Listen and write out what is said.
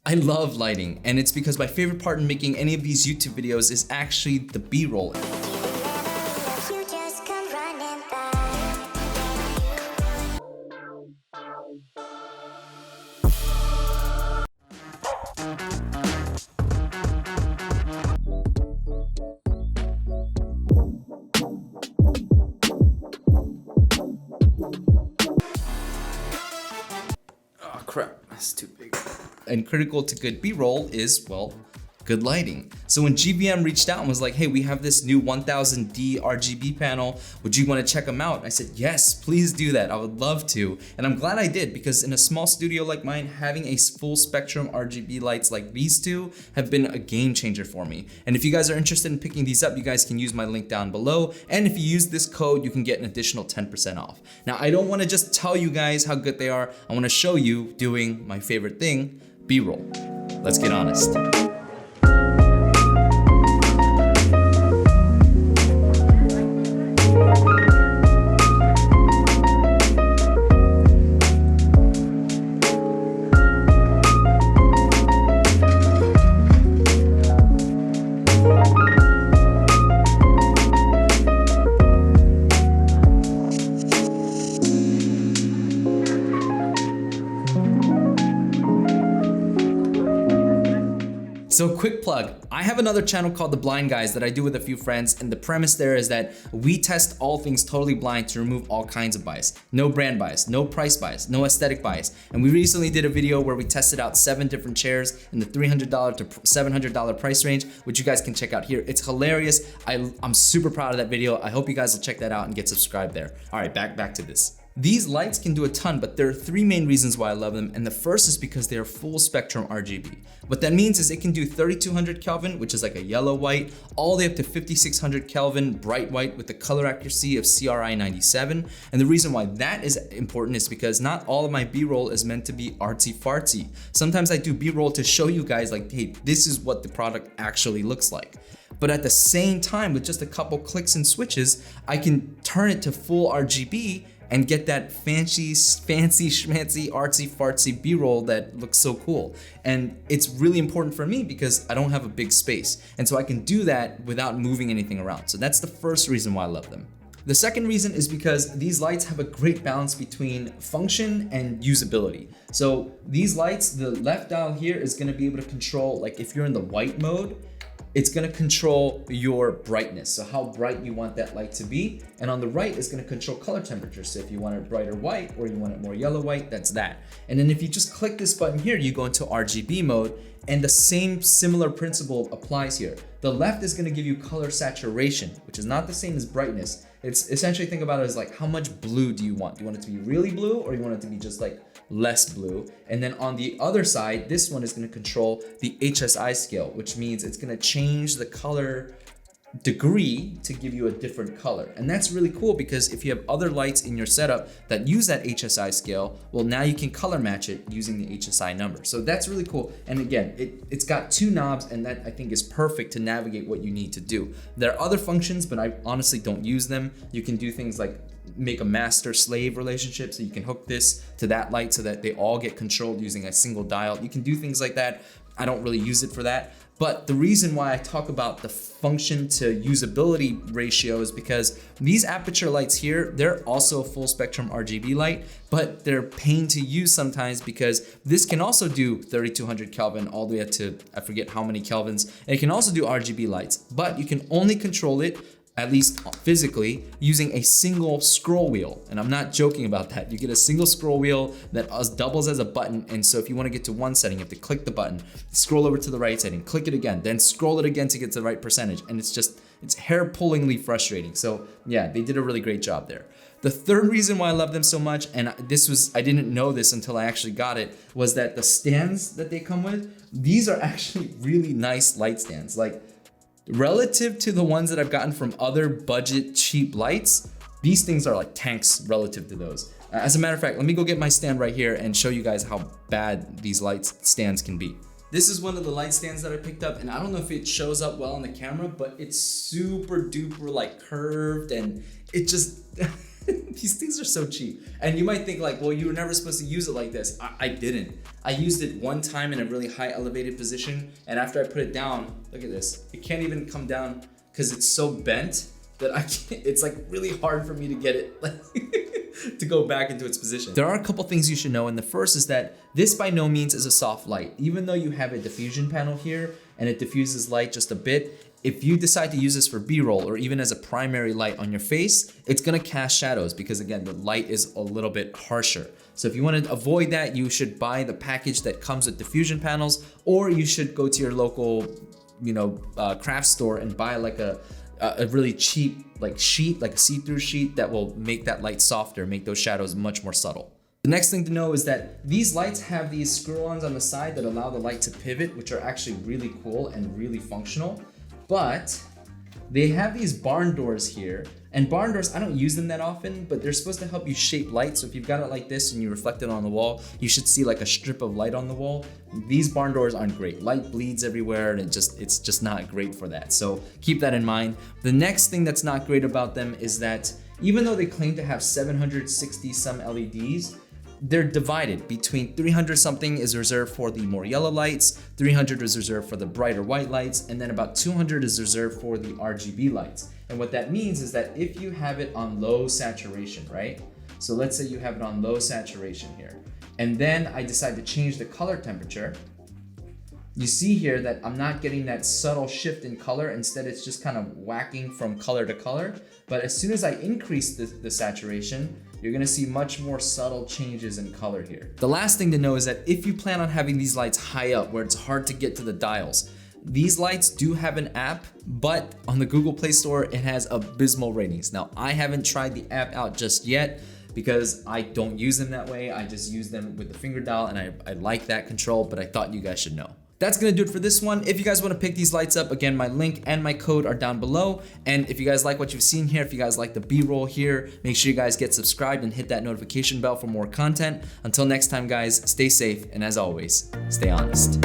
I love lighting, and it's because my favorite part in making any of these YouTube videos is actually the B-roll. Oh crap, that's too big. And critical to good B-roll is, well, good lighting. So when GVM reached out and was like, hey, we have this new 1000D RGB panel, would you want to check them out? And I said, yes, please do that. I would love to. And I'm glad I did, because in a small studio like mine, having a full spectrum RGB lights like these two have been a game changer for me. And if you guys are interested in picking these up, you guys can use my link down below. And if you use this code, you can get an additional 10% off. Now, I don't want to just tell you guys how good they are. I want to show you doing my favorite thing, B-roll. Let's get honest. So quick plug, I have another channel called The Blind Guys that I do with a few friends, and the premise there is that we test all things totally blind to remove all kinds of bias. No brand bias, no price bias, no aesthetic bias. And we recently did a video where we tested out 7 different chairs in the $300 to $700 price range, which you guys can check out here. It's hilarious. I'm super proud of that video. I hope you guys will check that out and get subscribed there. All right, back to this. These lights can do a ton, but there are 3 main reasons why I love them, and the first is because they are full spectrum RGB. What that means is it can do 3200 Kelvin, which is like a yellow white, all the way up to 5600 Kelvin bright white with the color accuracy of CRI 97. And the reason why that is important is because not all of my B-roll is meant to be artsy fartsy. Sometimes I do B-roll to show you guys like, hey, this is what the product actually looks like. But at the same time, with just a couple clicks and switches, I can turn it to full RGB and get that fancy schmancy, artsy fartsy B-roll that looks so cool. And it's really important for me because I don't have a big space. And so I can do that without moving anything around. So that's the first reason why I love them. The second reason is because these lights have a great balance between function and usability. So these lights, the left dial here is gonna be able to control, like if you're in the white mode, it's gonna control your brightness, so how bright you want that light to be. And on the right is gonna control color temperature. So if you want it brighter white or you want it more yellow white, that's that. And then if you just click this button here, you go into RGB mode, and the same similar principle applies here. The left is gonna give you color saturation, which is not the same as brightness. It's essentially, think about it as like, how much blue do you want? Do you want it to be really blue, or you want it to be just like less blue? And then on the other side, this one is gonna control the HSI scale, which means it's gonna change the color degree to give you a different color. And that's really cool because if you have other lights in your setup that use that HSI scale, well, now you can color match it using the HSI number. So that's really cool. And again, it's got 2 knobs, and that I think is perfect to navigate what you need to do. There are other functions, but I honestly don't use them. You can do things like make a master-slave relationship, so you can hook this to that light so that they all get controlled using a single dial. You can do things like that. I don't really use it for that. But the reason why I talk about the function to usability ratio is because these aperture lights here, they're also a full spectrum RGB light, but they're pain to use sometimes because this can also do 3200 Kelvin all the way up to, I forget how many Kelvins. And it can also do RGB lights, but you can only control it, at least physically, using a single scroll wheel. And I'm not joking about that. You get a single scroll wheel that doubles as a button. And so if you want to get to one setting, you have to click the button, scroll over to the right setting, click it again, then scroll it again to get to the right percentage. And it's hair-pullingly frustrating. So yeah, they did a really great job there. The third reason why I love them so much, and I didn't know this until I actually got it, was that the stands that they come with, these are actually really nice light stands. Like, relative to the ones that I've gotten from other budget cheap lights, these things are like tanks relative to those. As a matter of fact, let me go get my stand right here and show you guys how bad these light stands can be. This is one of the light stands that I picked up, and I don't know if it shows up well on the camera, but it's super duper like curved, and it just These things are so cheap. And you might think like, well, you were never supposed to use it like this. I didn't. I used it one time in a really high elevated position. And after I put it down, look at this. It can't even come down because it's so bent that I can't, it's like really hard for me to get it to go back into its position. There are a couple things you should know. And the first is that this by no means is a soft light. Even though you have a diffusion panel here and it diffuses light just a bit, if you decide to use this for B-roll or even as a primary light on your face, it's gonna cast shadows because again, the light is a little bit harsher. So if you wanna avoid that, you should buy the package that comes with diffusion panels, or you should go to your local, craft store and buy like a really cheap sheet, like a see-through sheet that will make that light softer, make those shadows much more subtle. The next thing to know is that these lights have these screw-ons on the side that allow the light to pivot, which are actually really cool and really functional. But they have these barn doors here, and barn doors, I don't use them that often, but they're supposed to help you shape light. So if you've got it like this and you reflect it on the wall, you should see like a strip of light on the wall. These barn doors aren't great. Light bleeds everywhere and it's just not great for that. So keep that in mind. The next thing that's not great about them is that even though they claim to have 760 some LEDs, they're divided between 300 something is reserved for the more yellow lights, 300 is reserved for the brighter white lights, and then about 200 is reserved for the RGB lights. And what that means is that if you have it on low saturation, right? So let's say you have it on low saturation here, and then I decide to change the color temperature. You see here that I'm not getting that subtle shift in color. Instead, it's just kind of whacking from color to color. But as soon as I increase the saturation, you're gonna see much more subtle changes in color here. The last thing to know is that if you plan on having these lights high up where it's hard to get to the dials, these lights do have an app, but on the Google Play Store, it has abysmal ratings. Now, I haven't tried the app out just yet because I don't use them that way. I just use them with the finger dial and I like that control, but I thought you guys should know. That's gonna do it for this one. If you guys wanna pick these lights up, again, my link and my code are down below. And if you guys like what you've seen here, if you guys like the B-roll here, make sure you guys get subscribed and hit that notification bell for more content. Until next time, guys, stay safe. And as always, stay honest.